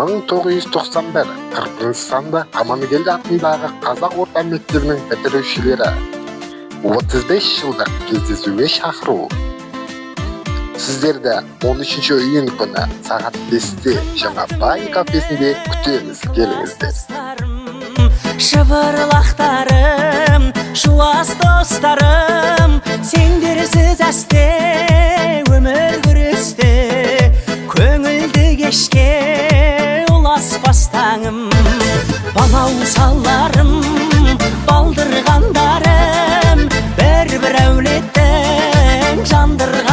1991 Кыргызстанда Амангелди атындагы Казак орта мектебинин битирүүчүлөрү 35 жылдык кездесүүгө чакыруу. Сиздерди 13-июнь күнү саат 5-те жаңа Бай кафесинде күтөбүз, келиңиздер. Шыбырлақтарым, шуас достарым, сендерсіз әсте өмір күресте, көңілді кешке ұласпас таңым. Балау салларым, балдырғандарым, бір әулеттің жандырған